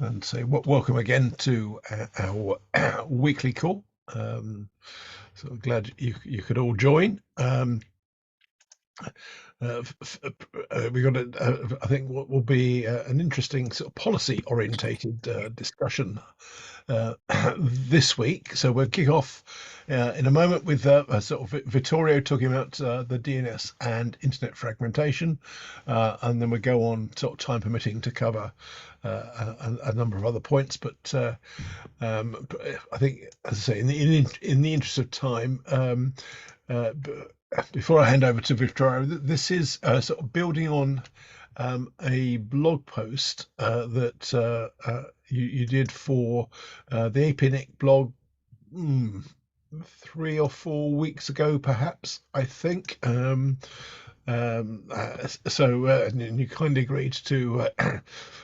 And say welcome again to our weekly call. So I'm glad you could all join. We got I think what will be an interesting sort of policy orientated discussion this week. So we'll kick off in a moment with sort of Vittorio talking about the DNS and internet fragmentation, and then we go on, sort of time permitting, to cover a number of other points. But I think, as I say, in the interest of time, before I hand over to Vittorio, this is sort of building on a blog post that you did for the APNIC blog 3 or 4 weeks ago, perhaps, I think. And you kindly agreed to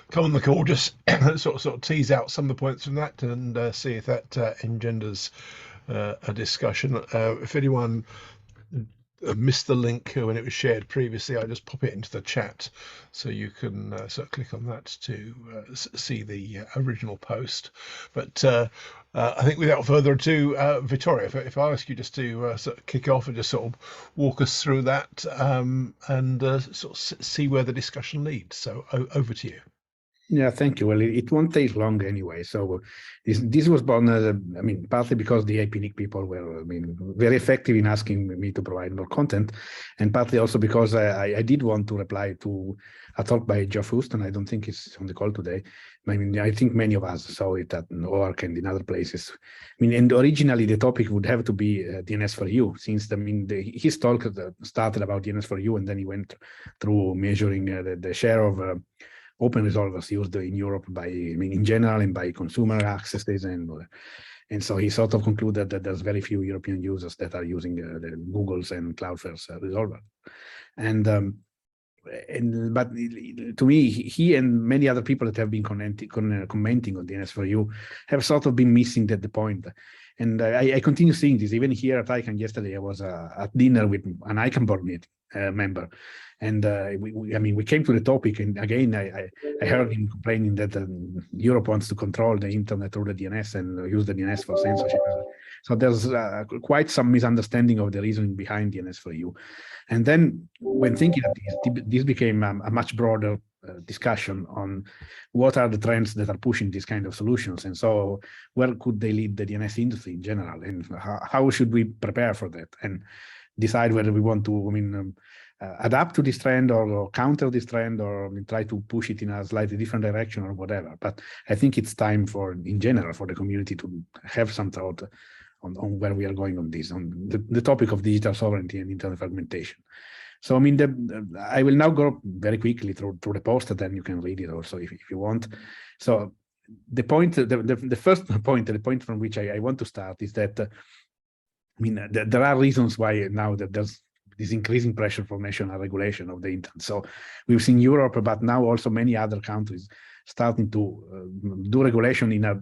come on the call, just sort of tease out some of the points from that and see if that engenders a discussion. If anyone missed the link when it was shared previously, I just pop it into the chat so you can sort of click on that to see the original post. But I think without further ado, Vittorio, if I ask you just to sort of kick off and just sort of walk us through that and sort of see where the discussion leads. So over to you. Yeah, thank you. Well, it won't take long anyway. So this was born, I mean, partly because the APNIC people were, I mean, very effective in asking me to provide more content, and partly also because I did want to reply to a talk by Geoff Houston. I don't think he's on the call today. I mean, I think many of us saw it at ORC and in other places. I mean, and originally the topic would have to be DNS for you, since his talk started about DNS for you, and then he went through measuring the share of open resolvers used in Europe by, I mean, in general, and by consumer accesses, and so he sort of concluded that there's very few European users that are using the Google's and Cloudflare's resolver, but to me, he and many other people that have been commenting on DNS for you have sort of been missing the point. And I continue seeing this. Even here at ICANN yesterday, I was at dinner with an ICANN board member, and we came to the topic, and again, I heard him complaining that Europe wants to control the internet through the DNS and use the DNS for censorship. So there's quite some misunderstanding of the reasoning behind DNS for you. And then when thinking of this became a much broader discussion on what are the trends that are pushing these kind of solutions, and so where could they lead the DNS industry in general, and how should we prepare for that and decide whether we want to, adapt to this trend or counter this trend, or try to push it in a slightly different direction or whatever. But I think it's time in general, for the community to have some thought on where we are going on this, on the topic of digital sovereignty and internet fragmentation. So, I mean, I will now go very quickly through the post, and then you can read it also if you want. So the point, the first point, the point from which I want to start is that, there are reasons why now that there's this increasing pressure for national regulation of the internet. So we've seen Europe, but now also many other countries starting to do regulation in a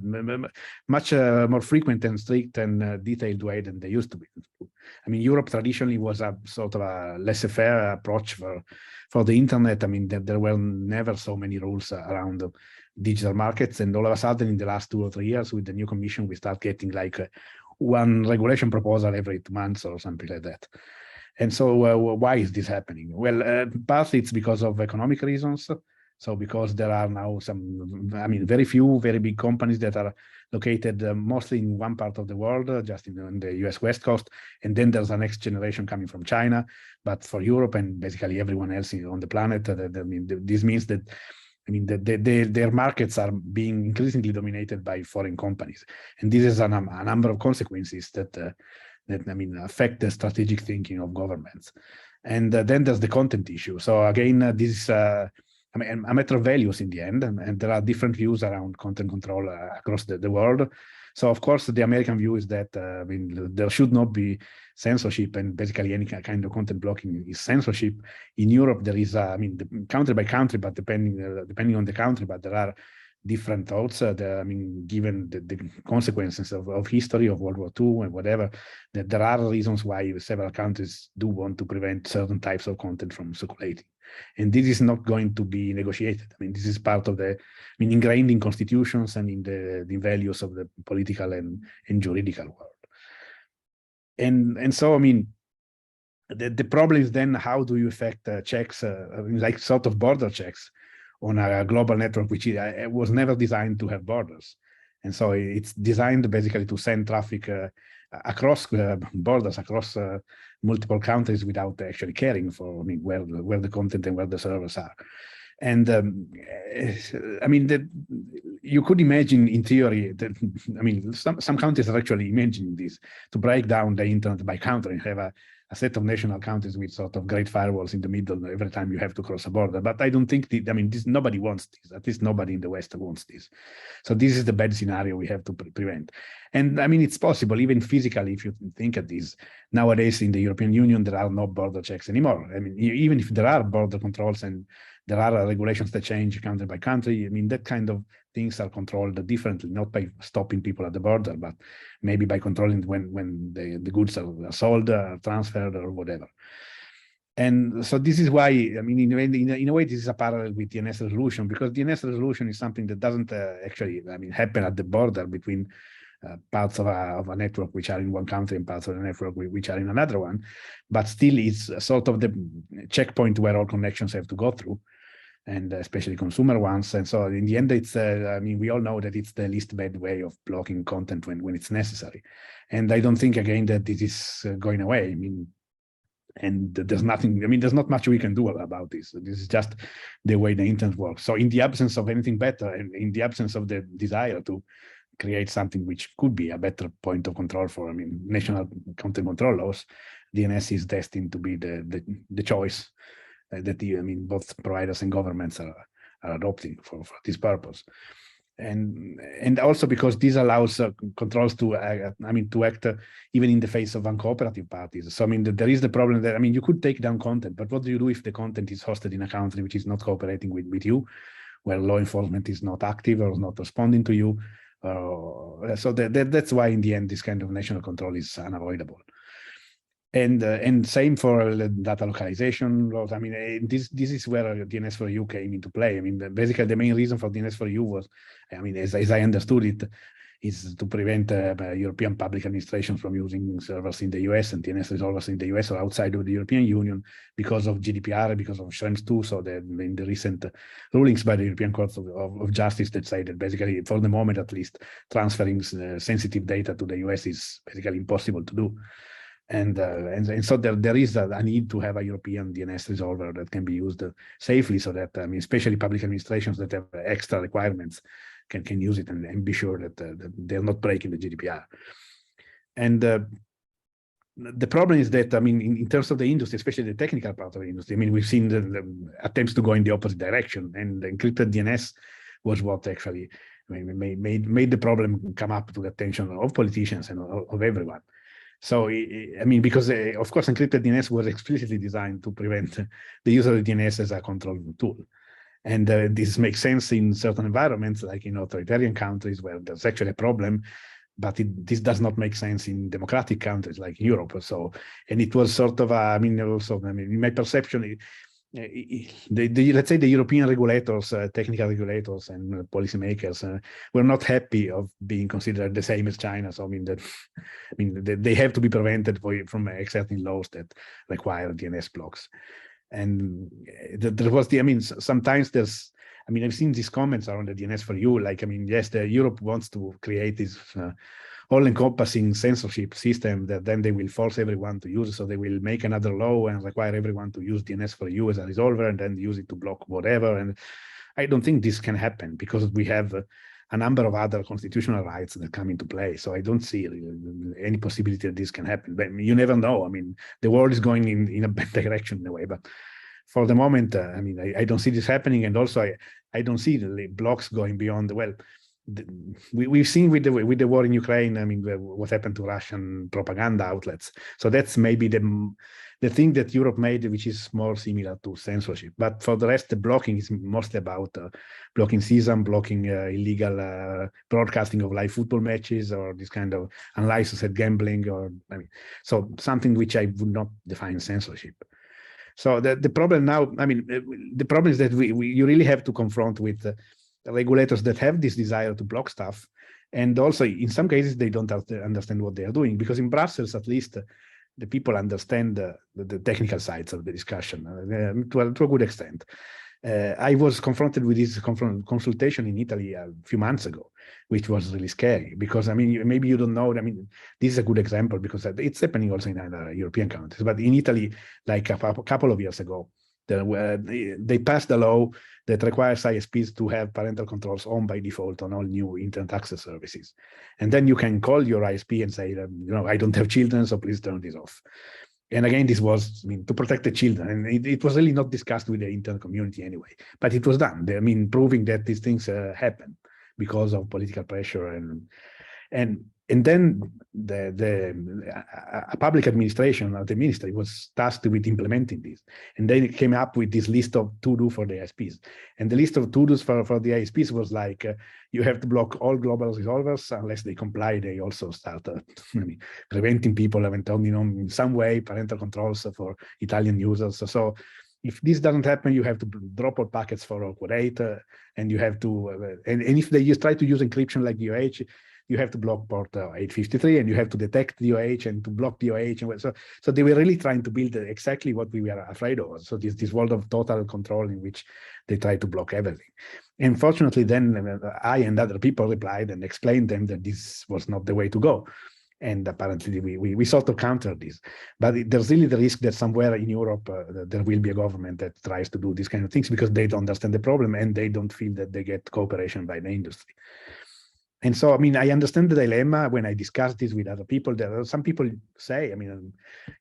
much more frequent and strict and detailed way than they used to be. I mean, Europe traditionally was a sort of a laissez-faire approach for the internet. I mean, there were never so many rules around digital markets, and all of a sudden, in the last 2 or 3 years, with the new commission, we start getting like one regulation proposal every 2 months or something like that. And so why is this happening? Well, partly it's because of economic reasons. So because there are now very few very big companies that are located mostly in one part of the world, just in the US West Coast. And then there's a next generation coming from China. But for Europe and basically everyone else on the planet, this means that their markets are being increasingly dominated by foreign companies. And this has a number of consequences that affect the strategic thinking of governments. And then there's the content issue. So again, this is a matter of values in the end, and there are different views around content control across the world. So of course, the American view is that there should not be censorship, and basically any kind of content blocking is censorship. In Europe, there is, country by country, but depending on the country, but there are different thoughts. Given the consequences of history of World War II and whatever, that there are reasons why several countries do want to prevent certain types of content from circulating. And this is not going to be negotiated. I mean, this is part of ingrained in constitutions and in the values of the political and juridical world. And so, I mean, the problem is then how do you effect checks, like sort of border checks on a global network, which was never designed to have borders. And so it's designed basically to send traffic across borders, across multiple countries without actually caring for, I mean, where the content and where the servers are. And I mean, you could imagine in theory that, I mean, some countries are actually imagining this, to break down the internet by country and have a set of national countries with sort of great firewalls in the middle every time you have to cross a border. But I don't think, I mean, nobody wants this. At least nobody in the West wants this. So this is the bad scenario we have to prevent. And I mean, it's possible, even physically, if you think of this. Nowadays in the European Union, there are no border checks anymore. I mean, even if there are border controls and there are regulations that change country by country, I mean, that kind of things are controlled differently, not by stopping people at the border, but maybe by controlling when the goods are sold, transferred, or whatever. And so this is why, I mean, in a way, this is a parallel with DNS resolution, because DNS resolution is something that doesn't actually, I mean, happen at the border between parts of a network which are in one country and parts of the network which are in another one, but still it's sort of the checkpoint where all connections have to go through, and especially consumer ones. And so in the end, it's, I mean, we all know that it's the least bad way of blocking content when it's necessary. And I don't think, again, that this is going away. I mean, and there's nothing, I mean, there's not much we can do about this. This is just the way the internet works. So in the absence of anything better, and in the absence of the desire to create something which could be a better point of control for, I mean, national content control laws, DNS is destined to be the choice that I mean, both providers and governments are adopting for this purpose. And also because this allows controls to, I mean, to act even in the face of uncooperative parties. So, I mean, there is the problem that, I mean, you could take down content, but what do you do if the content is hosted in a country which is not cooperating with you, where law enforcement is not active or is not responding to you? So that's why, in the end, this kind of national control is unavoidable. And same for data localization laws. I mean, this is where DNS4U came into play. I mean, basically the main reason for DNS4U was, I mean, as I understood it, is to prevent European public administration from using servers in the US and DNS resolvers in the US or outside of the European Union because of GDPR, because of Schrems II. So in the recent rulings by the European Court of Justice that say that basically, for the moment at least, transferring sensitive data to the US is basically impossible to do. And so there is a need to have a European DNS resolver that can be used safely, so that, I mean, especially public administrations that have extra requirements can use it and be sure that they're not breaking the GDPR. And the problem is that, I mean, in terms of the industry, especially the technical part of the industry, I mean, we've seen the attempts to go in the opposite direction, and the encrypted DNS was what actually made the problem come up to the attention of politicians and of everyone. So, I mean, because, of course, encrypted DNS was explicitly designed to prevent the use of the DNS as a control tool. And this makes sense in certain environments, like in authoritarian countries where there's actually a problem, but this does not make sense in democratic countries like Europe. So, and it was sort of, I mean, also, I mean, in my perception, let's say the European regulators, technical regulators and policymakers were not happy of being considered the same as China. So, I mean, they have to be prevented from exerting laws that require DNS blocks. And there was I mean, sometimes there's, I mean, I've seen these comments around the DNS4U, like, I mean, yes, Europe wants to create this all-encompassing censorship system that then they will force everyone to use. So they will make another law and require everyone to use DNS4U as a resolver and then use it to block whatever. And I don't think this can happen because we have a number of other constitutional rights that come into play. So I don't see any possibility that this can happen. But you never know. I mean, the world is going in a bad direction in a way. But for the moment, I mean, I don't see this happening. And also, I don't see the blocks going beyond the, well, we've seen with the war in Ukraine, I mean, what happened to Russian propaganda outlets. So that's maybe the thing that Europe made, which is more similar to censorship. But for the rest, the blocking is mostly about blocking season, blocking illegal broadcasting of live football matches, or this kind of unlicensed gambling, or, I mean, so something which I would not define censorship. So the problem now, I mean, the problem is that you really have to confront with the regulators that have this desire to block stuff. And also, in some cases, they don't understand what they are doing, because in Brussels, at least, the people understand the technical sides of the discussion to a good extent. I was confronted with this consultation in Italy a few months ago, which was really scary, because, I mean, maybe you don't know, I mean, this is a good example because it's happening also in other European countries, but in Italy, like a couple of years ago, they passed a law that requires ISPs to have parental controls on by default on all new internet access services. And then you can call your ISP and say, you know, I don't have children, so please turn this off. And again, this was, I mean, to protect the children. And it was really not discussed with the internet community anyway, but it was done. I mean, proving that these things happen because of political pressure. And then a public administration of the ministry was tasked with implementing this. And they came up with this list of to-do for the ISPs. And the list of to-dos for the ISPs was like, you have to block all global resolvers unless they comply. They also start preventing people, in some way, parental controls for Italian users. So if this doesn't happen, you have to drop all packets for awkward 8, and you have to, and if they try to use encryption like DOH, you have to block port 853, and you have to detect DOH and to block DOH. And so they were really trying to build exactly what we were afraid of. So this world of total control in which they try to block everything. And fortunately, then I and other people replied and explained them that this was not the way to go. And apparently we sort of countered this. But there's really the risk that somewhere in Europe, there will be a government that tries to do these kind of things because they don't understand the problem and they don't feel that they get cooperation by the industry. And so, I mean, I understand the dilemma when I discuss this with other people. There are some people say, I mean,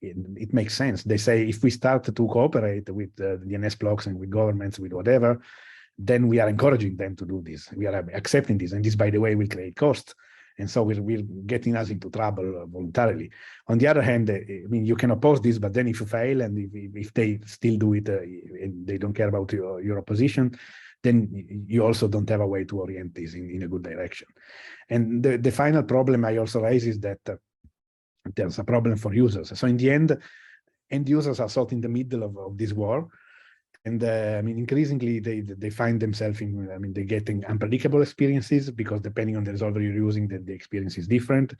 it makes sense. They say, if we start to cooperate with DNS blocks and with governments, with whatever, then we are encouraging them to do this. We are accepting this. And this, by the way, will create costs. And so we're getting us into trouble voluntarily. On the other hand, I mean, you can oppose this, but then if you fail and if they still do it and they don't care about your opposition, then you also don't have a way to orient this in a good direction. And the final problem I also raise is that there's a problem for users. So in the end users are sort in the middle of this war. And I mean, increasingly, they find themselves in, I mean, they're getting unpredictable experiences because depending on the resolver you're using, the experience is different.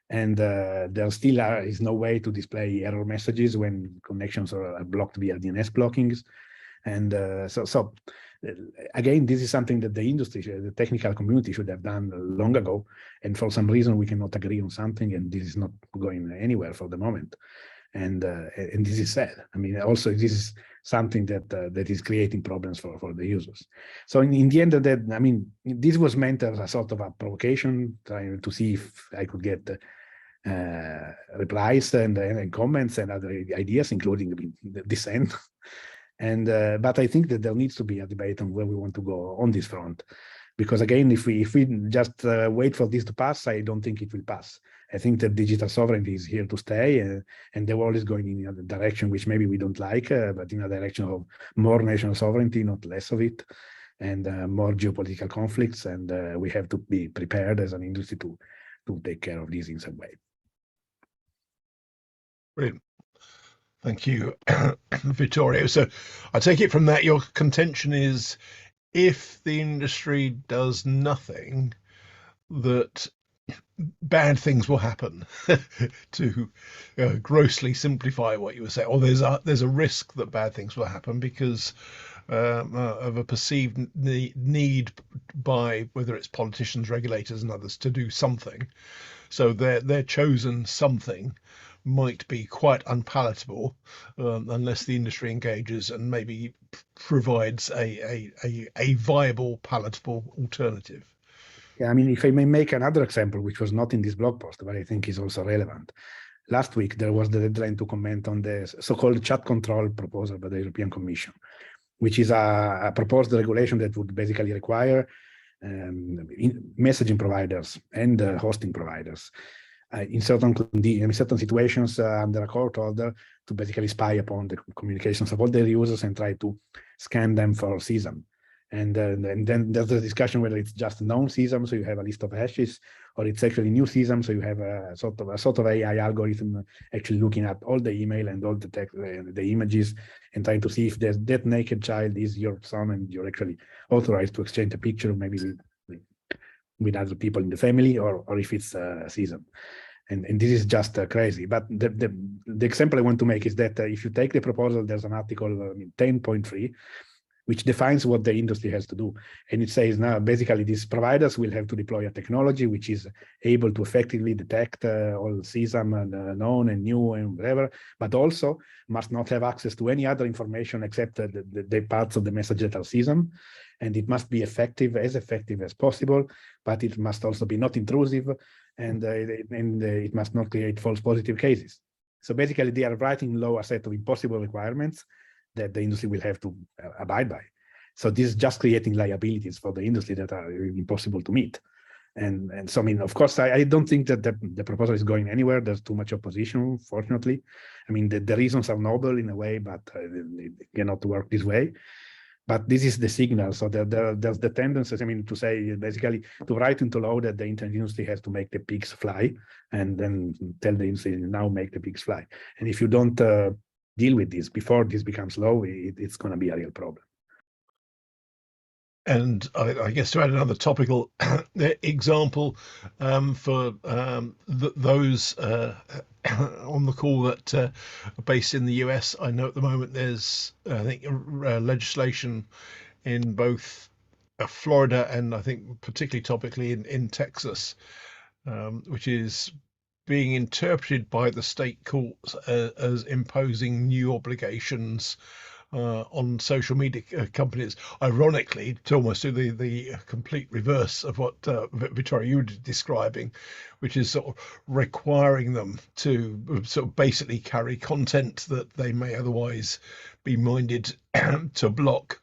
And there still is no way to display error messages when connections are blocked via DNS blockings. And so again, this is something that the industry, the technical community should have done long ago. And for some reason, we cannot agree on something, and this is not going anywhere for the moment. And this is sad. I mean, also this is something that is creating problems for the users. So in the end of that, I mean, this was meant as a sort of a provocation, trying to see if I could get replies and comments and other ideas, including dissent. And but I think that there needs to be a debate on where we want to go on this front, because again, if we just wait for this to pass, I don't think it will pass. I think that digital sovereignty is here to stay, and the world is going in a direction which maybe we don't like, but in a direction of more national sovereignty, not less of it, and more geopolitical conflicts. And we have to be prepared as an industry to take care of this in some way. Brilliant. Thank you, Vittorio. So I take it from that your contention is if the industry does nothing, that bad things will happen, to grossly simplify what you were saying, or there's a risk that bad things will happen because of a perceived need by whether it's politicians, regulators and others to do something. So their chosen something might be quite unpalatable unless the industry engages and maybe provides a viable, palatable alternative. Yeah, I mean, if I may make another example, which was not in this blog post, but I think is also relevant. Last week, there was the deadline to comment on the so-called chat control proposal by the European Commission, which is a proposed regulation that would basically require messaging providers and hosting providers in certain situations under a court order to basically spy upon the communications of all their users and try to scan them for CSAM. And then there's a discussion whether it's just known CSAM, so you have a list of hashes, or it's actually new CSAM, so you have a sort of AI algorithm actually looking at all the email and all the text, the images, and trying to see if there's that naked child is your son and you're actually authorized to exchange a picture, maybe with other people in the family, or if it's a CSAM. And this is just crazy. But the example I want to make is that if you take the proposal, there's an article 10.3, which defines what the industry has to do. And it says now, basically, these providers will have to deploy a technology which is able to effectively detect all CSAM and known and new and whatever, but also must not have access to any other information except the parts of the message that are CSAM. And it must be effective as possible, but it must also be not intrusive, and it must not create false positive cases. So basically, they are writing low a set of impossible requirements that the industry will have to abide by. So this is just creating liabilities for the industry that are impossible to meet. And so, I mean, of course, I don't think that the proposal is going anywhere. There's too much opposition, fortunately. I mean, the reasons are noble in a way, but it cannot work this way. But this is the signal. So there's the tendency, I mean, to say basically to write into law that the internet industry has to make the pigs fly, and then tell the industry now make the pigs fly. And if you don't deal with this before this becomes law, it's going to be a real problem. And I guess to add another topical example for those on the call that are based in the US, I know at the moment there's, I think, legislation in both Florida and I think particularly topically in Texas, which is being interpreted by the state courts as imposing new obligations on social media companies, ironically, to almost do the complete reverse of what Vittorio, you were describing, which is sort of requiring them to sort of basically carry content that they may otherwise be minded to block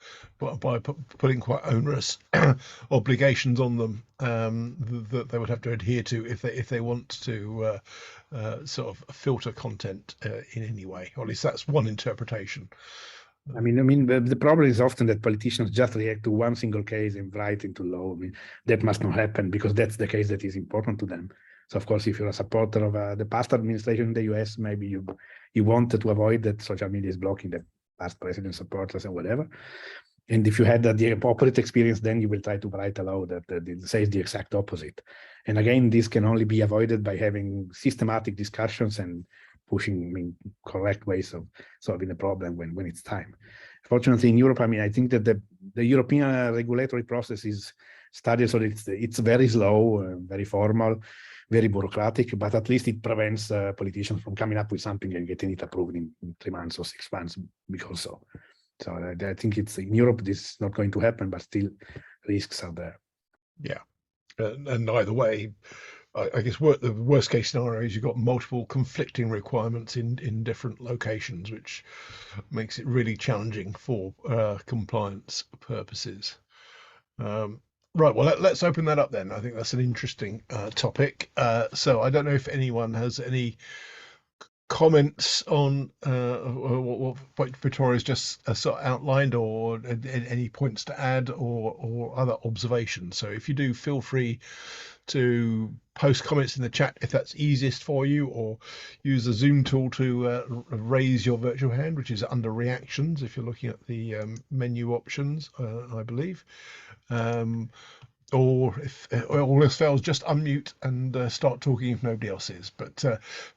by putting quite onerous obligations on them that they would have to adhere to if they want to sort of filter content in any way, or at least that's one interpretation. I mean, the problem is often that politicians just react to one single case and write into law. I mean, that must not happen because that's the case that is important to them. So, of course, if you're a supporter of the past administration in the US, maybe you wanted to avoid that social media is blocking the past president supporters and whatever. And if you had the opposite experience, then you will try to write a law that says the exact opposite. And again, this can only be avoided by having systematic discussions and pushing, I mean, correct ways of solving the problem when it's time. Fortunately, in Europe, I mean, I think that the European regulatory process is studied, so it's very slow, very formal, very bureaucratic, but at least it prevents politicians from coming up with something and getting it approved in 3 months or 6 months because so. So I think it's in Europe, this is not going to happen, but still risks are there. Yeah. And either way, I guess the worst case scenario is you've got multiple conflicting requirements in different locations, which makes it really challenging for compliance purposes. Right, well, let's open that up then. I think that's an interesting topic. So I don't know if anyone has any comments on what Vittorio's just sort of outlined, or any points to add, or other observations. So if you do, feel free to post comments in the chat if that's easiest for you, or use the Zoom tool to raise your virtual hand, which is under reactions if you're looking at the menu options, I believe. Or if all else fails, just unmute and start talking if nobody else is. But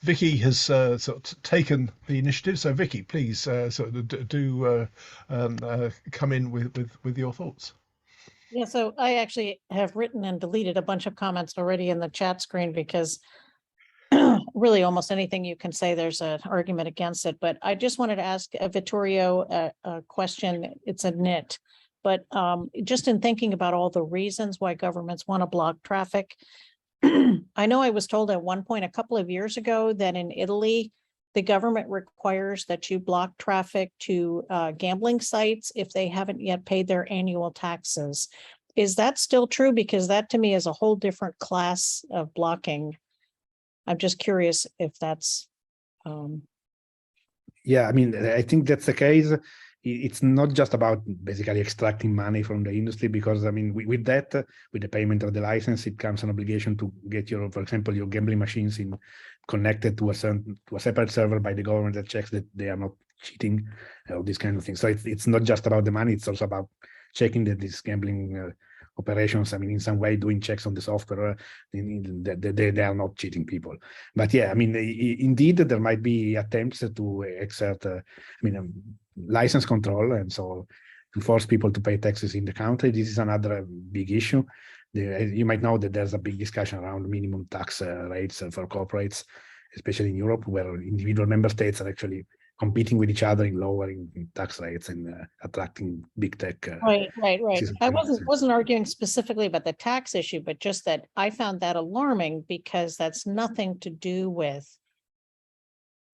Vicky has sort of taken the initiative. So Vicky, please sort of do come in with your thoughts. Yeah, so I actually have written and deleted a bunch of comments already in the chat screen because really almost anything you can say, there's an argument against it. But I just wanted to ask Vittorio a question. It's a nit. But just in thinking about all the reasons why governments want to block traffic, I know I was told at one point a couple of years ago that in Italy, the government requires that you block traffic to gambling sites if they haven't yet paid their annual taxes. Is that still true? Because that to me is a whole different class of blocking. I'm just curious if that's... Yeah, I mean, I think that's the case it's not just about basically extracting money from the industry, because I mean, with that, with the payment of the license, it comes an obligation to get your, for example, your gambling machines connected to a separate server by the government that checks that they are not cheating, or these kind of things. So it's not just about the money; it's also about checking that these gambling operations, I mean, in some way doing checks on the software, that they are not cheating people. But yeah, I mean, indeed, there might be attempts to exert, license control, and so to force people to pay taxes in the country. This is another big issue. You might know that there's a big discussion around minimum tax rates for corporates, especially in Europe, where individual member states are actually competing with each other in lowering tax rates and attracting big tech. Right. I wasn't arguing specifically about the tax issue, but just that I found that alarming, because that's nothing to do with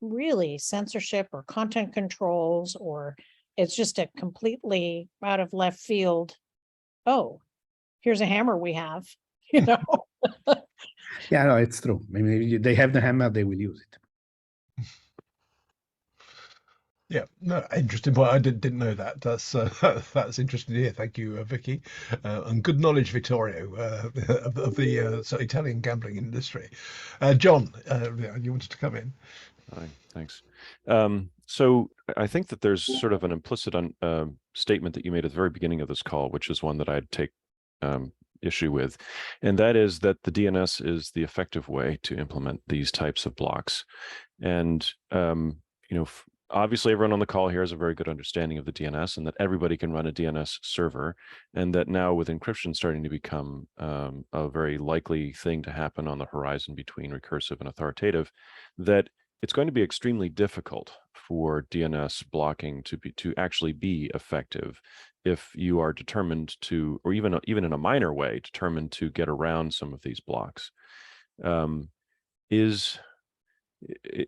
really censorship or content controls, or it's just a completely out of left field. Oh, here's a hammer we have, you know. Yeah, no, it's true. I mean, if they have the hammer, they will use it. Yeah, no, interesting point. I didn't know that. That's interesting to hear. Thank you, Vicky, and good knowledge, Vittorio, of the Italian gambling industry. John, you wanted to come in? Hi, thanks. So I think that there's sort of an implicit statement that you made at the very beginning of this call, which is one that I'd take issue with, and that is that the DNS is the effective way to implement these types of blocks. And obviously everyone on the call here has a very good understanding of the DNS, and that everybody can run a DNS server, and that now with encryption starting to become a very likely thing to happen on the horizon between recursive and authoritative, that it's going to be extremely difficult for DNS blocking to actually be effective if you are determined to, or even in a minor way, determined to get around some of these blocks. Is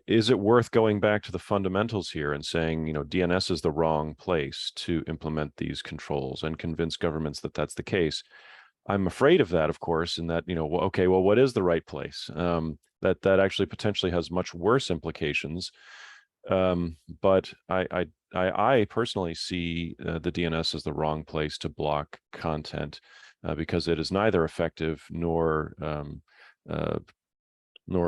it worth going back to the fundamentals here and saying, DNS is the wrong place to implement these controls and convince governments that that's the case? I'm afraid of that, of course, in that, okay, well, what is the right place? That actually potentially has much worse implications. But I personally see the DNS as the wrong place to block content because it is neither effective nor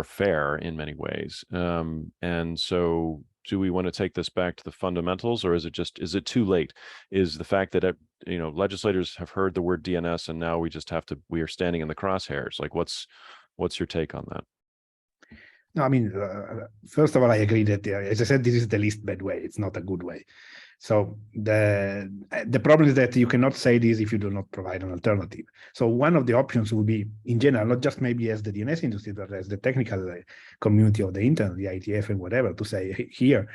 fair in many ways. And so do we want to take this back to the fundamentals, or is it too late? Is the fact that legislators have heard the word DNS and now we are standing in the crosshairs? Like, what's your take on that? No, I mean, first of all, I agree that, as I said, this is the least bad way. It's not a good way. So the problem is that you cannot say this if you do not provide an alternative. So one of the options would be, in general, not just maybe as the DNS industry, but as the technical community of the internet, the ITF and whatever, to say, here,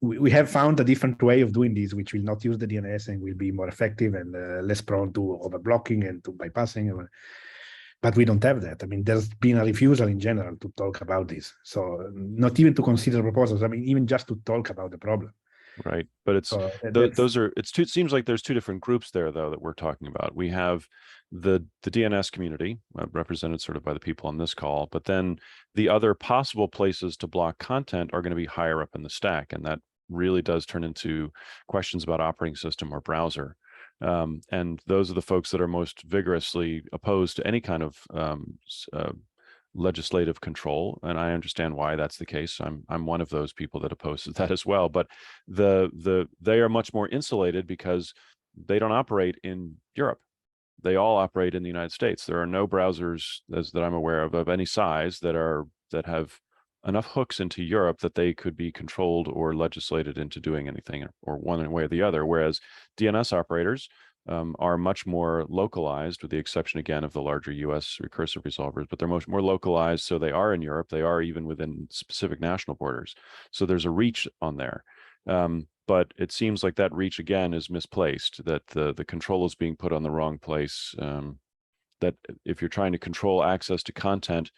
we have found a different way of doing this, which will not use the DNS and will be more effective and less prone to overblocking and to bypassing. But we don't have that. I mean, there's been a refusal in general to talk about this. So not even to consider proposals. I mean, even just to talk about the problem. Right, but it's it seems like there's two different groups there, though, that we're talking about. We have the DNS community represented sort of by the people on this call, but then the other possible places to block content are going to be higher up in the stack, and that really does turn into questions about operating system or browser. And those are the folks that are most vigorously opposed to any kind of legislative control, and I understand why that's the case. I'm one of those people that opposes that as well. But they are much more insulated because they don't operate in Europe. They all operate in the United States. There are no browsers that I'm aware of any size that have enough hooks into Europe that they could be controlled or legislated into doing anything, or one way or the other. Whereas DNS operators are much more localized, with the exception again of the larger US recursive resolvers, but they're much more localized. So they are in Europe, they are even within specific national borders. So there's a reach on there. But it seems like that reach again is misplaced, that the control is being put on the wrong place. That if you're trying to control access to content,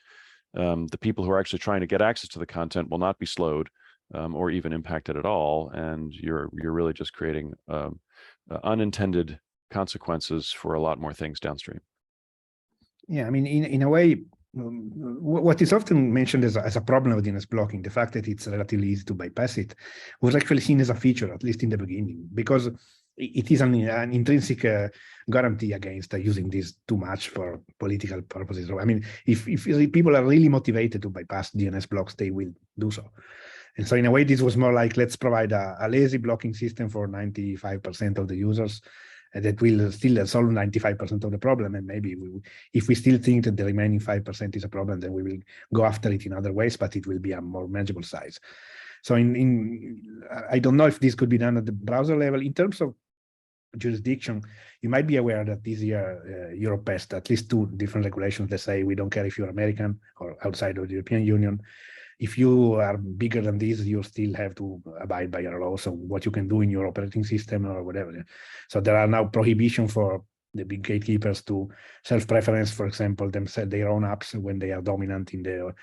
the people who are actually trying to get access to the content will not be slowed or even impacted at all. And you're really just creating unintended consequences for a lot more things downstream. Yeah, I mean, in a way, what is often mentioned as a problem of DNS blocking, the fact that it's relatively easy to bypass it, was actually seen as a feature, at least in the beginning, because it is an intrinsic guarantee against using this too much for political purposes. I mean, if people are really motivated to bypass DNS blocks, they will do so. And so in a way, this was more like, let's provide a lazy blocking system for 95% of the users that will still solve 95% of the problem. And maybe if we still think that the remaining 5% is a problem, then we will go after it in other ways, but it will be a more manageable size. So I don't know if this could be done at the browser level. In terms of jurisdiction, you might be aware that this year Europe passed at least 2 different regulations that say we don't care if you're American or outside of the European Union. If you are bigger than this, you still have to abide by your laws on what you can do in your operating system or whatever. So there are now prohibition for the big gatekeepers to self-preference, for example, themselves their own apps when they are dominant in the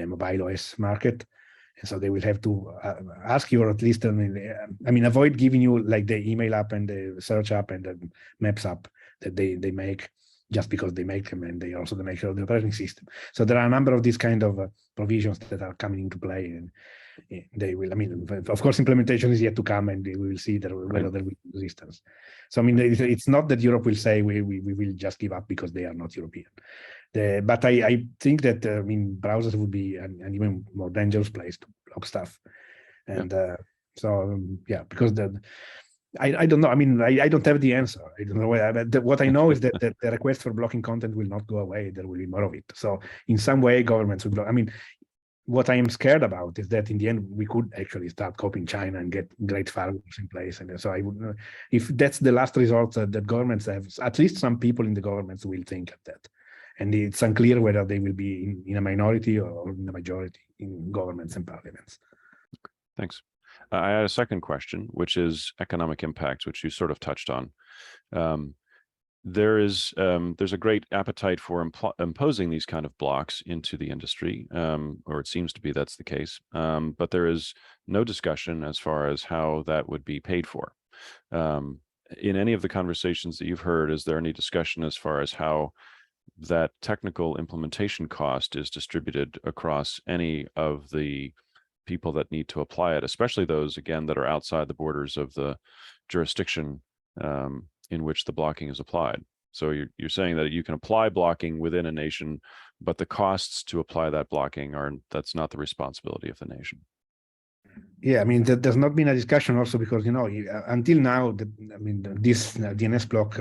mobile OS market. And so they will have to ask you, or at least, I mean, avoid giving you like the email app and the search app and the maps app that they make just because they make them, and they also make sure of the operating system. So there are a number of these kind of provisions that are coming into play, and they will, I mean, of course, implementation is yet to come, and we will see whether there will be resistance. So, I mean, it's not that Europe will say we will just give up because they are not European. But I think that, I mean, browsers would be an even more dangerous place to block stuff. And yeah, because I don't know. I mean, I don't have the answer. I don't know what I know is that the request for blocking content will not go away. There will be more of it. So in some way, governments will block. I mean, what I am scared about is that in the end, we could actually start copying China and get great firewalls in place. And so I would, if that's the last resort that governments have, at least some people in the governments will think of that. And it's unclear whether they will be in a minority or in a majority in governments and parliaments. Thanks. I had a second question, which is economic impact, which you sort of touched on. There's a great appetite for imposing these kind of blocks into the industry, or it seems to be that's the case. But there is no discussion as far as how that would be paid for. In any of the conversations that you've heard, is there any discussion as far as how that technical implementation cost is distributed across any of the people that need to apply it, especially those, again, that are outside the borders of the jurisdiction in which the blocking is applied? So you're saying that you can apply blocking within a nation, but the costs to apply that blocking that's not the responsibility of the nation. Yeah, I mean, there's not been a discussion also because, you know, until now, this DNS block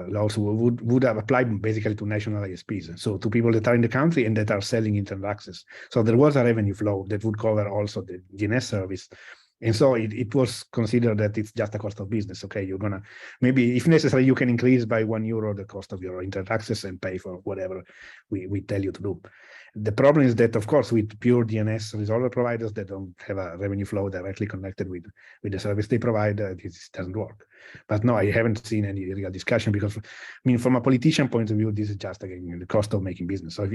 laws would have applied basically to national ISPs, so to people that are in the country and that are selling internet access. So there was a revenue flow that would cover also the DNS service. And so it was considered that it's just a cost of business. Okay, you're gonna, maybe if necessary, you can increase by €1 the cost of your internet access and pay for whatever we tell you to do. The problem is that, of course, with pure DNS resolver providers that don't have a revenue flow directly connected with the service they provide, this doesn't work. But no, I haven't seen any real discussion because, I mean, from a politician point of view, this is just, again, the cost of making business. So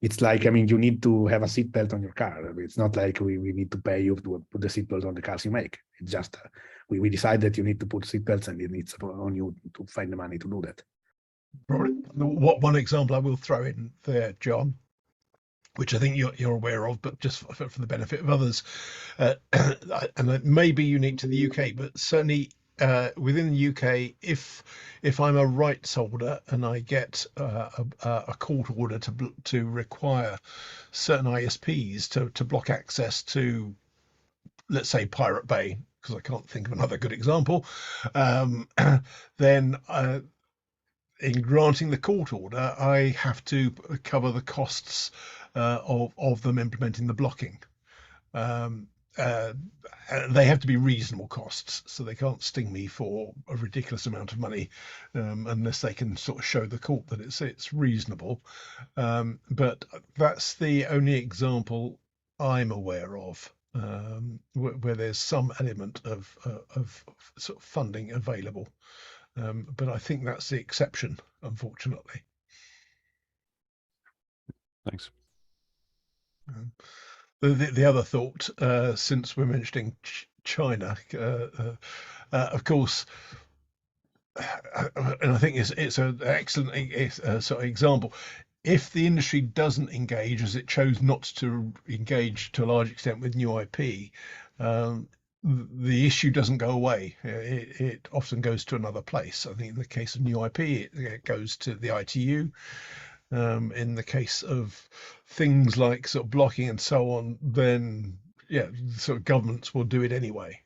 it's like, I mean, you need to have a seatbelt on your car. It's not like we need to pay you to put the seatbelt on the cars you make. It's just, we decide that you need to put seatbelts and it's on you to find the money to do that. What one example I will throw in there, John, which I think you're aware of, but just for the benefit of others, and it may be unique to the UK, but certainly within the UK, if I'm a rights holder and I get a court order to require certain ISPs to block access to, let's say, Pirate Bay, because I can't think of another good example, then in granting the court order, I have to cover the costs of them implementing the blocking. They have to be reasonable costs, so they can't sting me for a ridiculous amount of money unless they can sort of show the court that it's reasonable. But that's the only example I'm aware of where there's some element of sort of funding available. But I think that's the exception, unfortunately. Thanks. The other thought, since we're mentioning China, of course, and I think it's an excellent sort of example. if the industry doesn't engage, as it chose not to engage to a large extent with new IP, the issue doesn't go away. It often goes to another place. I think in the case of new IP, it goes to the ITU. In the case of things like sort of blocking and so on, then yeah, sort of governments will do it anyway.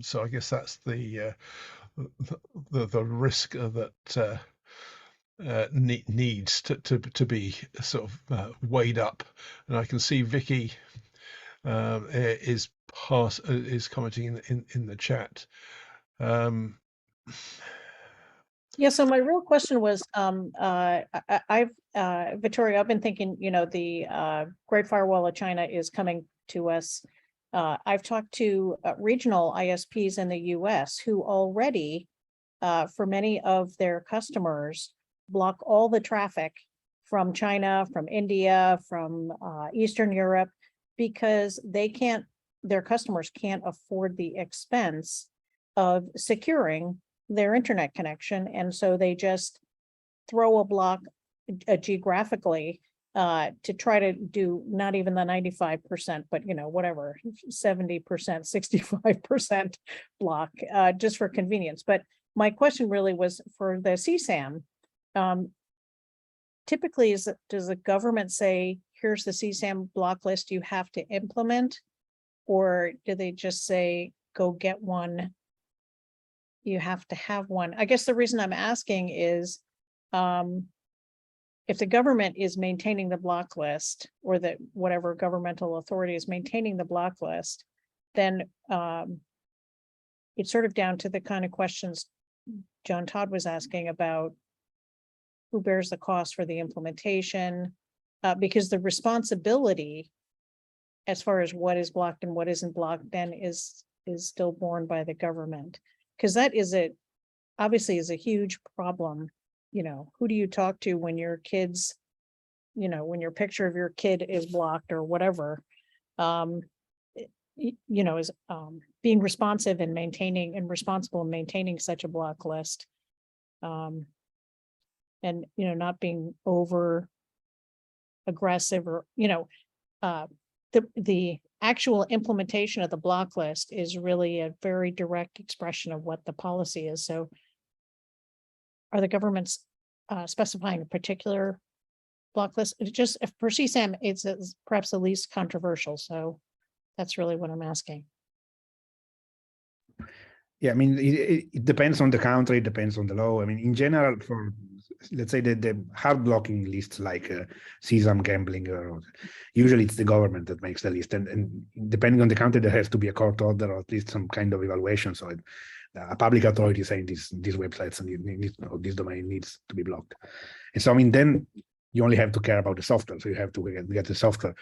So I guess that's the risk that needs to be sort of weighed up. And I can see Vicky is commenting in the chat. Yeah, so my real question was, Vittorio, I've been thinking, the Great Firewall of China is coming to us. I've talked to regional ISPs in the US who already, for many of their customers, block all the traffic from China, from India, from Eastern Europe, because their customers can't afford the expense of securing their internet connection. And so they just throw a block geographically to try to do not even the 95%, but whatever, 70%, 65% block just for convenience. But my question really was for the CSAM. Typically, does the government say, here's the CSAM block list you have to implement? Or do they just say, go get one? You have to have one. I guess the reason I'm asking is, if the government is maintaining the block list, or that whatever governmental authority is maintaining the block list, then it's sort of down to the kind of questions John Todd was asking about who bears the cost for the implementation, because the responsibility as far as what is blocked and what isn't blocked then is still borne by the government. Because that obviously is a huge problem. Who do you talk to when your kids, when your picture of your kid is blocked or whatever, is being responsive and maintaining and responsible in maintaining such a block list. And, not being over aggressive or, the actual implementation of the block list is really a very direct expression of what the policy is. So are the governments specifying a particular block list? Just for CSAM, it's perhaps the least controversial. So that's really what I'm asking. Yeah, I mean, it depends on the country, it depends on the law. I mean, in general, for let's say the hard blocking lists like CSAM gambling, or usually it's the government that makes the list, and depending on the country, there has to be a court order or at least some kind of evaluation. So a public authority saying these websites and this domain needs to be blocked. And so, I mean, then you only have to care about the software. So you have to get the software.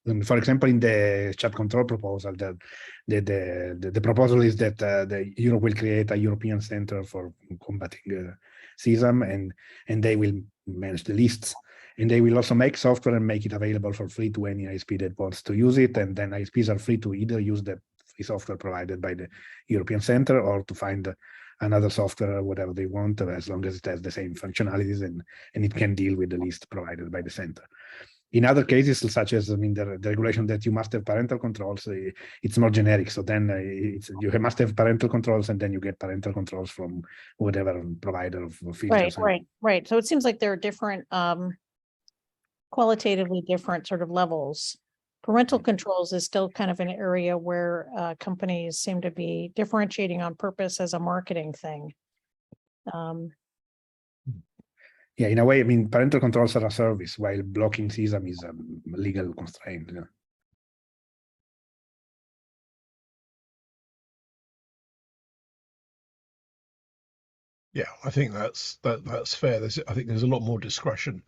And for example, in the chat control proposal, the proposal is that Europe will create a European center for combating CSAM, and they will manage the lists. And they will also make software and make it available for free to any ISP that wants to use it. And then ISPs are free to either use the free software provided by the European center or to find another software, whatever they want, as long as it has the same functionalities and it can deal with the list provided by the center. In other cases, such as, I mean, the regulation that you must have parental controls, it's more generic. So then you must have parental controls, and then you get parental controls from whatever provider of features. Right. So it seems like there are different, qualitatively different sort of levels. Parental controls is still kind of an area where companies seem to be differentiating on purpose as a marketing thing. Yeah, in a way, I mean, parental controls are a service, while blocking CSAM is a legal constraint. Yeah, I think that's fair. I think there's a lot more discretion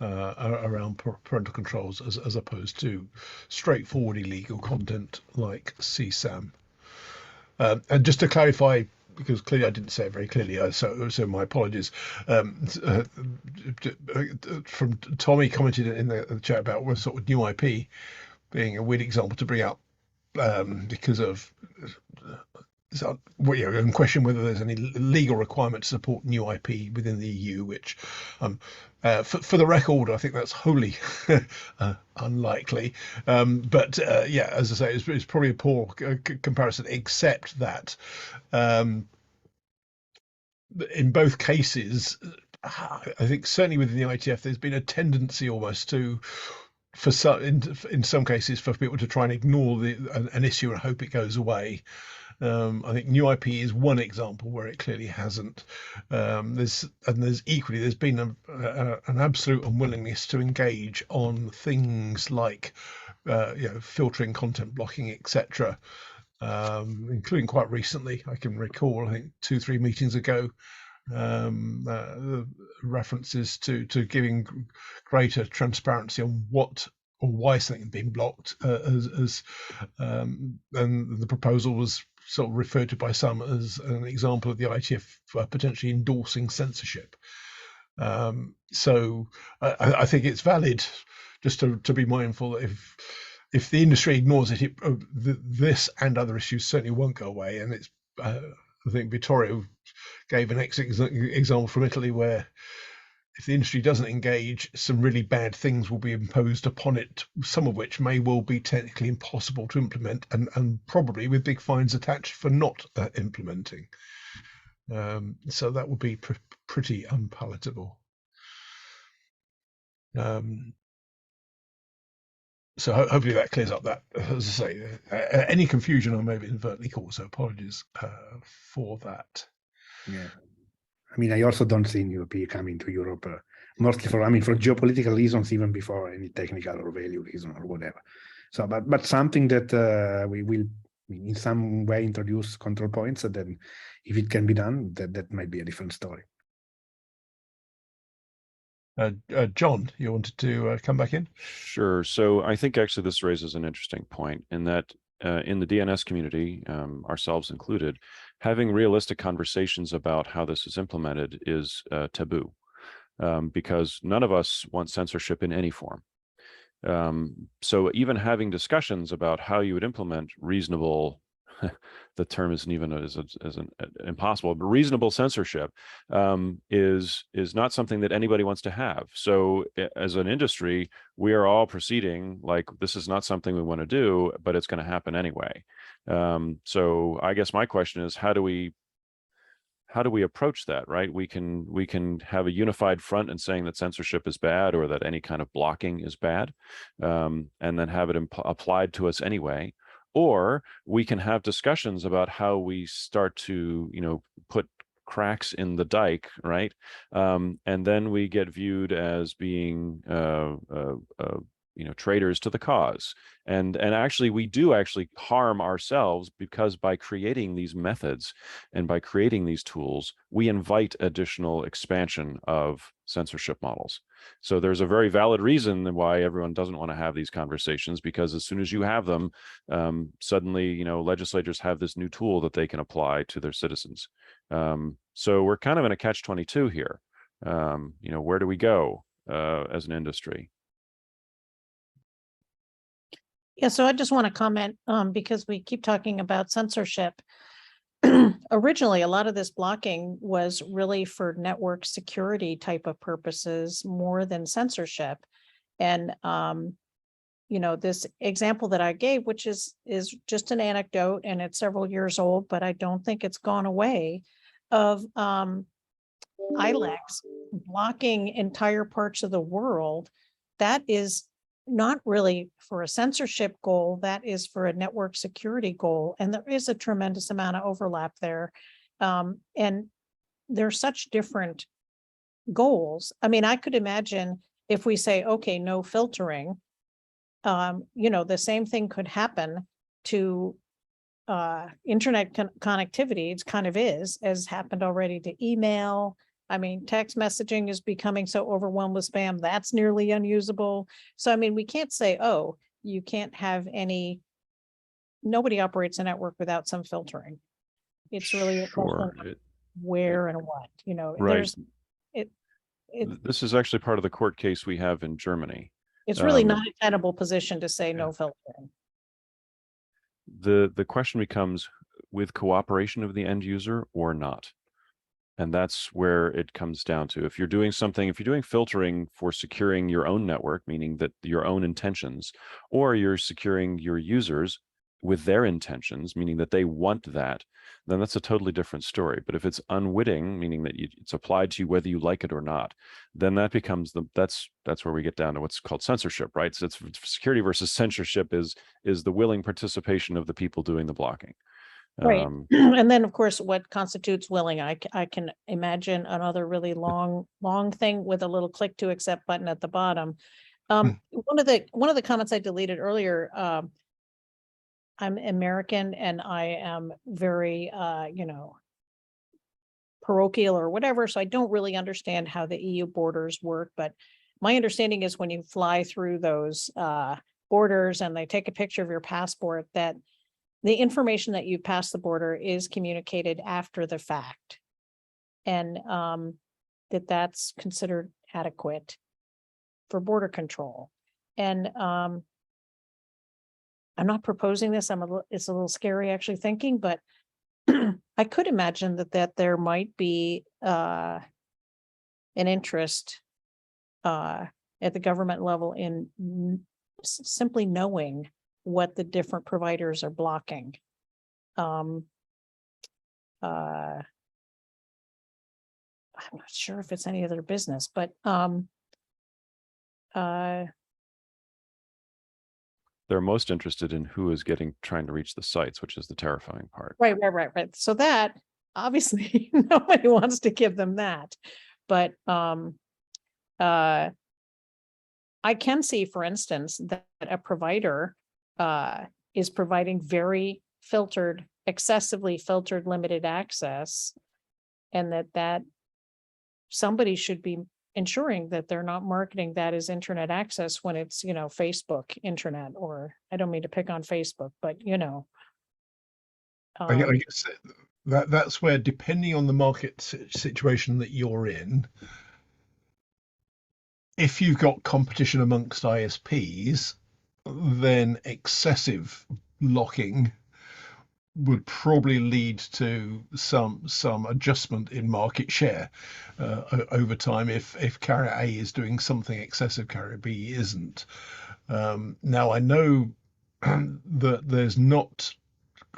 around parental controls as opposed to straightforward illegal content like CSAM. And just to clarify, because clearly I didn't say it very clearly, so my apologies. From Tommy commented in the chat about what sort of new IP being a weird example to bring up because of well, and question whether there's any legal requirement to support new IP within the EU, which, for the record, I think that's wholly unlikely. But yeah, as I say, it's probably a poor comparison, except that in both cases, I think certainly within the ITF, there's been a tendency almost to, for some, in some cases, for people to try and ignore an issue and hope it goes away. I think new IP is one example where it clearly hasn't. There's been an absolute unwillingness to engage on things like filtering, content blocking, etc. Including quite recently, I can recall, I think 2-3 meetings ago, references to giving greater transparency on what or why something had been blocked, and the proposal was sort of referred to by some as an example of the ITF potentially endorsing censorship. So I think it's valid just to be mindful that if the industry ignores it, this and other issues certainly won't go away. And it's I think Vittorio gave an example from Italy where if the industry doesn't engage, some really bad things will be imposed upon it, some of which may well be technically impossible to implement, and probably with big fines attached for not implementing. So that would be pretty unpalatable. So hopefully that clears up that, as I say, any confusion I may have inadvertently caused, so apologies for that. Yeah. I mean, I also don't see new IP coming to Europe, mostly for geopolitical reasons, even before any technical or value reason or whatever. So, but something that we will in some way introduce control points, and then if it can be done, that might be a different story. John, you wanted to come back in? Sure. So I think actually this raises an interesting point in that in the DNS community, ourselves included, having realistic conversations about how this is implemented is taboo, because none of us want censorship in any form. So even having discussions about how you would implement reasonable, the term isn't even as an impossible, but reasonable censorship is not something that anybody wants to have. So as an industry, we are all proceeding like this is not something we want to do, but it's going to happen anyway. So I guess my question is, how do we approach that, right? We can have a unified front in saying that censorship is bad or that any kind of blocking is bad, and then have it applied to us anyway. Or we can have discussions about how we start to, put cracks in the dike, right? And then we get viewed as being, traitors to the cause. And actually, we do actually harm ourselves, because by creating these methods and by creating these tools, we invite additional expansion of censorship models. So there's a very valid reason why everyone doesn't want to have these conversations, because as soon as you have them, suddenly, legislators have this new tool that they can apply to their citizens. So we're kind of in a catch-22 here. Where do we go as an industry? Yeah, so I just want to comment because we keep talking about censorship. Originally, a lot of this blocking was really for network security type of purposes more than censorship. And, this example that I gave, which is just an anecdote and it's several years old, but I don't think it's gone away, of ILEX blocking entire parts of the world. That is not really for a censorship goal, that is for a network security goal. And there is a tremendous amount of overlap there. And there's such different goals. I mean, I could imagine if we say, okay, no filtering, the same thing could happen to internet connectivity. It kind of as happened already to email. I mean, text messaging is becoming so overwhelmed with spam, that's nearly unusable. So, I mean, we can't say, oh, you can't have nobody operates a network without some filtering. It's really a question of where and what, right. This is actually part of the court case we have in Germany. It's really not a tenable position to say no filtering. The question becomes, with cooperation of the end user or not. And that's where it comes down to. If you're doing something, if you're doing filtering for securing your own network, meaning that your own intentions, or you're securing your users with their intentions, meaning that they want that, then that's a totally different story. But if it's unwitting, meaning that it's applied to you whether you like it or not, then that becomes that's where we get down to what's called censorship, right? So it's security versus censorship is the willing participation of the people doing the blocking. Right. And then, of course, what constitutes willing? I can imagine another really long thing with a little click to accept button at the bottom. One of the comments I deleted earlier, I'm American and I am very, parochial or whatever, so I don't really understand how the EU borders work. But my understanding is when you fly through those borders and they take a picture of your passport, that the information that you pass the border is communicated after the fact, and that's considered adequate for border control. And I'm not proposing this. It's a little scary actually thinking, but I could imagine that there might be an interest at the government level in simply knowing what the different providers are blocking. I'm not sure if it's any of their business, but they're most interested in who is trying to reach the sites, which is the terrifying part. Right. So that obviously nobody wants to give them that, but I can see, for instance, that a provider is providing very filtered, excessively filtered limited access, and that somebody should be ensuring that they're not marketing that as internet access when it's, Facebook internet, or I don't mean to pick on Facebook, but I guess that's where, depending on the market situation that you're in, if you've got competition amongst ISPs, then excessive locking would probably lead to some adjustment in market share over time if carrier A is doing something excessive, carrier B isn't. Now I know that there's not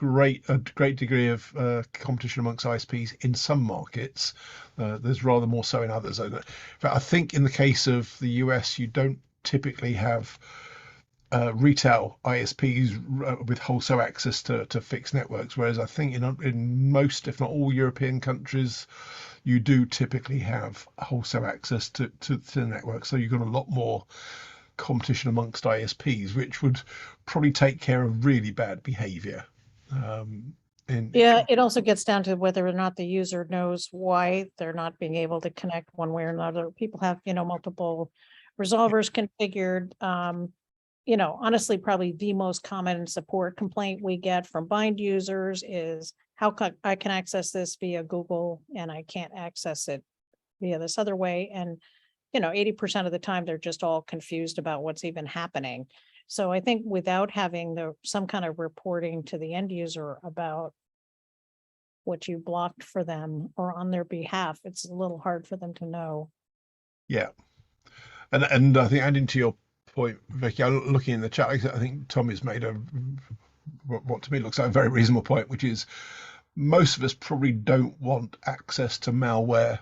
a great degree of competition amongst ISPs in some markets. There's rather more so in others. In fact, I think in the case of the US, you don't typically have retail ISPs with wholesale access to fixed networks, whereas I think in most, if not all, European countries, you do typically have wholesale access to the network. So you've got a lot more competition amongst ISPs, which would probably take care of really bad behavior. It also gets down to whether or not the user knows why they're not being able to connect one way or another. People have, multiple resolvers configured. Honestly, probably the most common support complaint we get from bind users is how I can access this via Google and I can't access it via this other way. And, 80% of the time, they're just all confused about what's even happening. So I think without having some kind of reporting to the end user about what you blocked for them or on their behalf, it's a little hard for them to know. Yeah. And I think, adding to your point, Vicky, I'm looking in the chat, I think Tommy's made what to me looks like a very reasonable point, which is most of us probably don't want access to malware.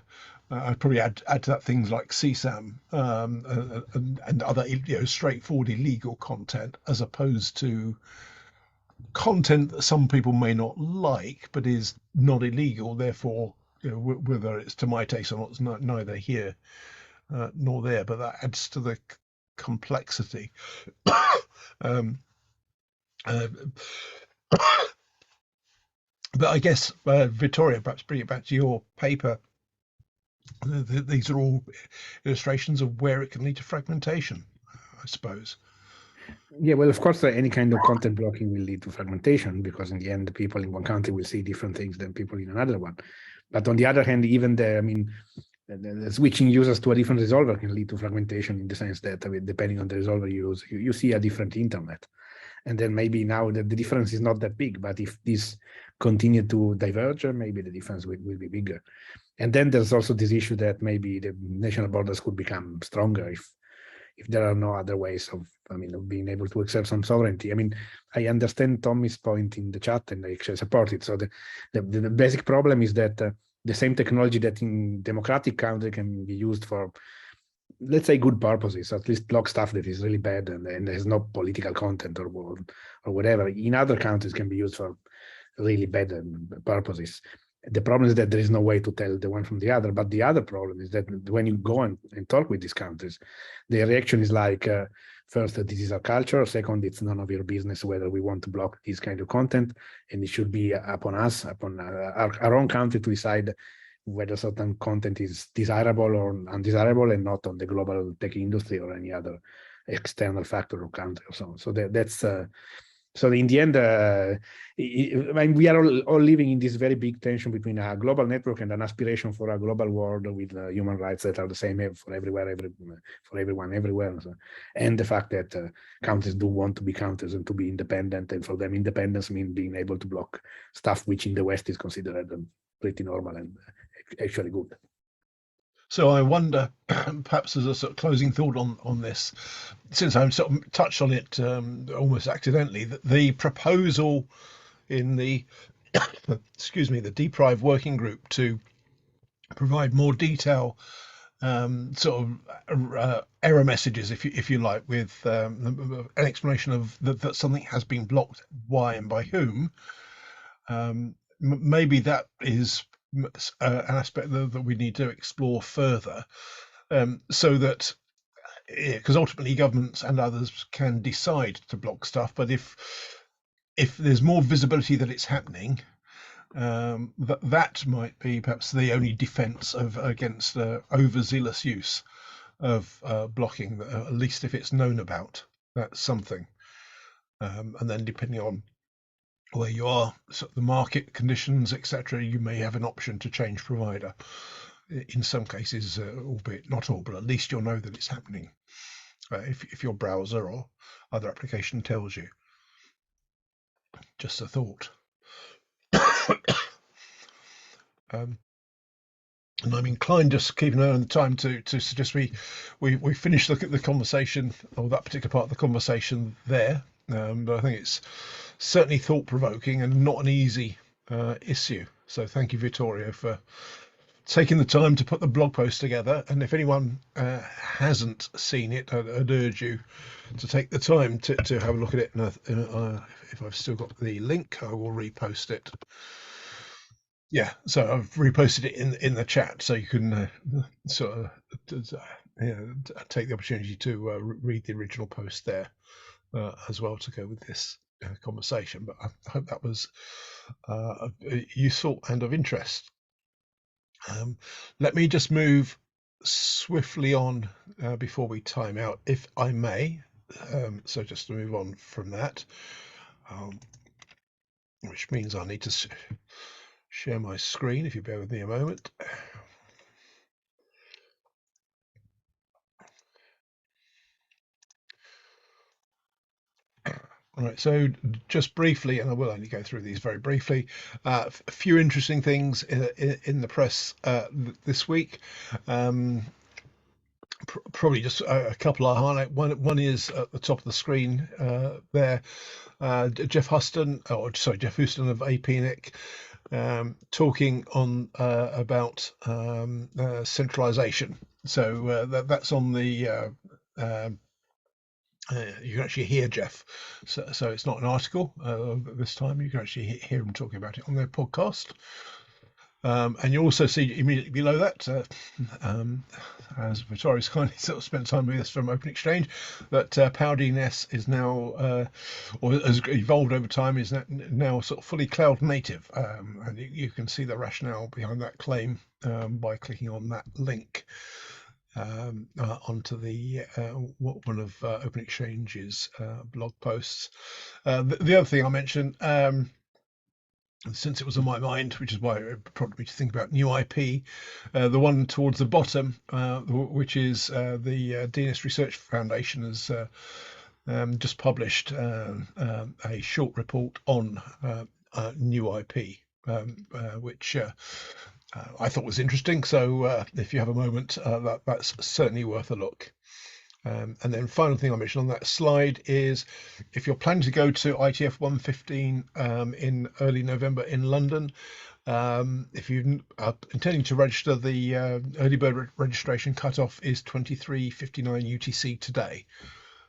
I'd probably add to that things like CSAM and other straightforward illegal content, as opposed to content that some people may not like but is not illegal. Therefore, whether it's to my taste or not, it's neither here nor there. But that adds to the complexity. But I guess, Vittorio, perhaps bring it back to your paper. These are all illustrations of where it can lead to fragmentation, I suppose. Yeah, well, of course, any kind of content blocking will lead to fragmentation, because in the end, people in one country will see different things than people in another one. But on the other hand, even the switching users to a different resolver can lead to fragmentation, in the sense that, depending on the resolver you use, you see a different internet. And then maybe now the difference is not that big, but if this continue to diverge, maybe the difference will be bigger. And then there's also this issue that maybe the national borders could become stronger if there are no other ways of being able to exert some sovereignty. I understand Tommy's point in the chat, and I actually support it. So the basic problem is that the same technology that in democratic country can be used for, let's say, good purposes, at least block stuff that is really bad and has no political content or whatever, in other countries can be used for really bad purposes. The problem is that there is no way to tell the one from the other. But the other problem is that when you go and talk with these countries, the reaction is like, first, this is our culture. Second, it's none of your business whether we want to block this kind of content. And it should be upon us, upon our own country to decide whether certain content is desirable or undesirable, and not on the global tech industry or any other external factor or country or so on. So that's so in the end, we are all living in this very big tension between a global network and an aspiration for a global world with human rights that are the same for everywhere, for everyone, everywhere. So, and the fact that countries do want to be countries and to be independent, and for them, independence means being able to block stuff which in the West is considered pretty normal and actually good. So I wonder, perhaps as a sort of closing thought on this, since I'm sort of touched on it almost accidentally, that the proposal in the excuse me, the Deprive working group to provide more detail, sort of error messages, if you like, with an explanation of that something has been blocked, why and by whom. Maybe that is an aspect that we need to explore further, so that, because ultimately governments and others can decide to block stuff, but if there's more visibility that it's happening, that might be perhaps the only defense against overzealous use of blocking, at least if it's known about. That's something. And then depending on where you are, so the market conditions, etc., you may have an option to change provider. In some cases, albeit not all, but at least you'll know that it's happening if your browser or other application tells you. Just a thought. And I'm inclined, just keeping an eye on the time, to suggest we finish the conversation, or that particular part of the conversation there. But I think it's certainly thought-provoking and not an easy issue. So thank you, Vittorio, for taking the time to put the blog post together. And if anyone hasn't seen it, I'd urge you to take the time to have a look at it. And if I've still got the link, I will repost it. Yeah, so I've reposted it in the chat, so you can sort of take the opportunity to read the original post there as well, to go with this conversation. But I hope that was useful and of interest. Let me just move swiftly on before we time out, if I may. So just to move on from that, which means I need to share my screen, if you bear with me a moment. All right, so just briefly, and I will only go through these very briefly, a few interesting things in the press this week. Probably just a couple I highlight. One is at the top of the screen there, Jeff Houston of APNIC, talking on about centralization. So that's on the you can actually hear Jeff, so it's not an article this time. You can actually hear him talking about it on their podcast, and you also see immediately below that, as Vittorio's kindly sort of spent time with us from Open-Xchange, that Power DNS is now, or has evolved over time, is now sort of fully cloud native, and you can see the rationale behind that claim by clicking on that link onto the one of Open-Xchange's blog posts. The other thing I mentioned, since it was on my mind, which is why it prompted me to think about new IP, the one towards the bottom, which is the DNS Research Foundation has just published a short report on new IP, which I thought was interesting. So if you have a moment, that's certainly worth a look. And then final thing I mentioned on that slide is if you're planning to go to ITF 115 in early November in London, if you are intending to register, the early bird registration cutoff is 23:59 UTC today,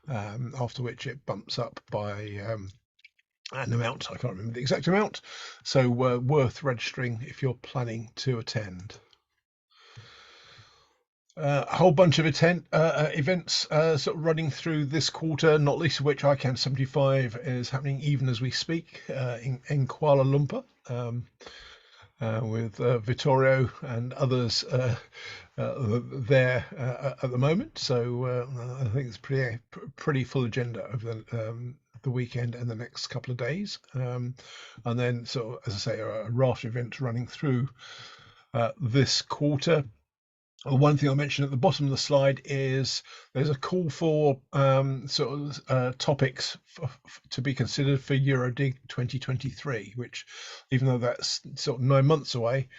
after which it bumps up by an amount. I can't remember the exact amount, so worth registering if you're planning to attend. A whole bunch of events sort of running through this quarter, not least of which ICANN 75 is happening even as we speak in Kuala Lumpur, with Vittorio and others there at the moment. So I think it's pretty full agenda over the weekend and the next couple of days. And then, so as I say, a raft of events running through this quarter. One thing I mentioned at the bottom of the slide is there's a call for topics to be considered for EuroDig 2023, which, even though that's sort of 9 months away,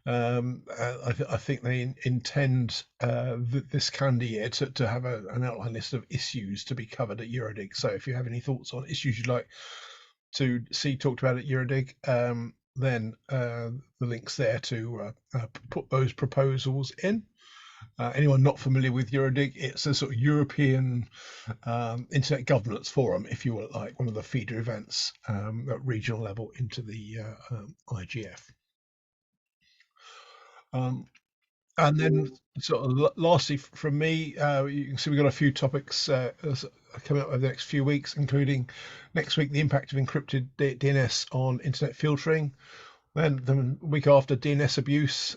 I think they intend this calendar year to have an outline list of issues to be covered at EuroDig. So if you have any thoughts on issues you'd like to see talked about at EuroDig, then the link's there to put those proposals in. Anyone not familiar with EuroDig, it's a sort of European internet governance forum, if you will, like one of the feeder events at regional level into the IGF. And then sort of lastly from me, you can see we've got a few topics coming up over the next few weeks, including next week, the impact of encrypted DNS on internet filtering. Then the week after, DNS abuse.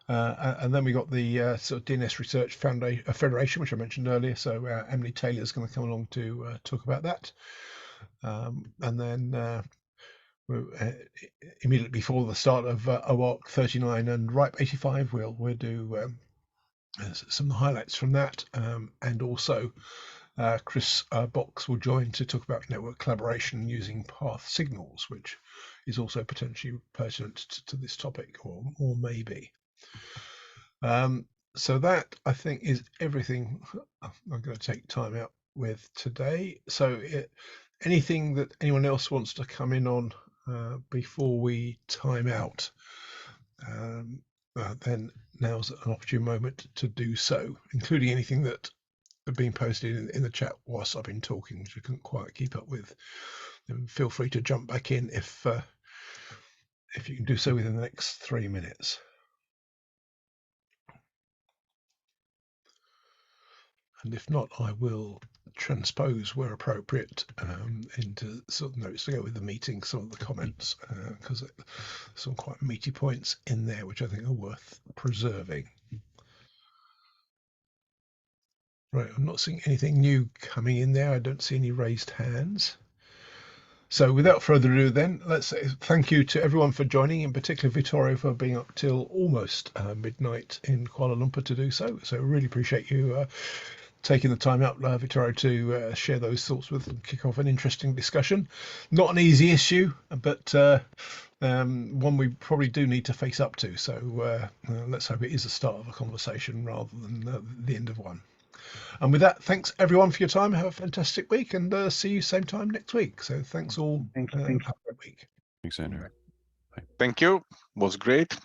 And then we got the sort of DNS Research Federation, which I mentioned earlier. So Emily Taylor is going to come along to talk about that. And then immediately before the start of OARC 39 and RIPE 85, we'll do some highlights from that. And also Chris Box will join to talk about network collaboration using path signals, which is also potentially pertinent to this topic, or maybe. So that, I think, is everything I'm going to take time out with today. So anything that anyone else wants to come in on before we time out, then now's an opportune moment to do so, including anything that have been posted in the chat whilst I've been talking, which I couldn't quite keep up with. Then feel free to jump back in if you can do so within the next 3 minutes. And if not, I will transpose where appropriate into sort of notes to go with the meeting, some of the comments, because some quite meaty points in there which I think are worth preserving. Right, I'm not seeing anything new coming in there. I don't see any raised hands. So without further ado, then, let's say thank you to everyone for joining, in particular Vittorio for being up till almost midnight in Kuala Lumpur to do so. So really appreciate you taking the time out, Vittorio, to share those thoughts with and kick off an interesting discussion. Not an easy issue, but one we probably do need to face up to. So let's hope it is the start of a conversation rather than the end of one. And with that, thanks everyone for your time. Have a fantastic week, and see you same time next week. So thanks all. Thank you. Have a great week. Thanks, Andrew. Thank you. Was great.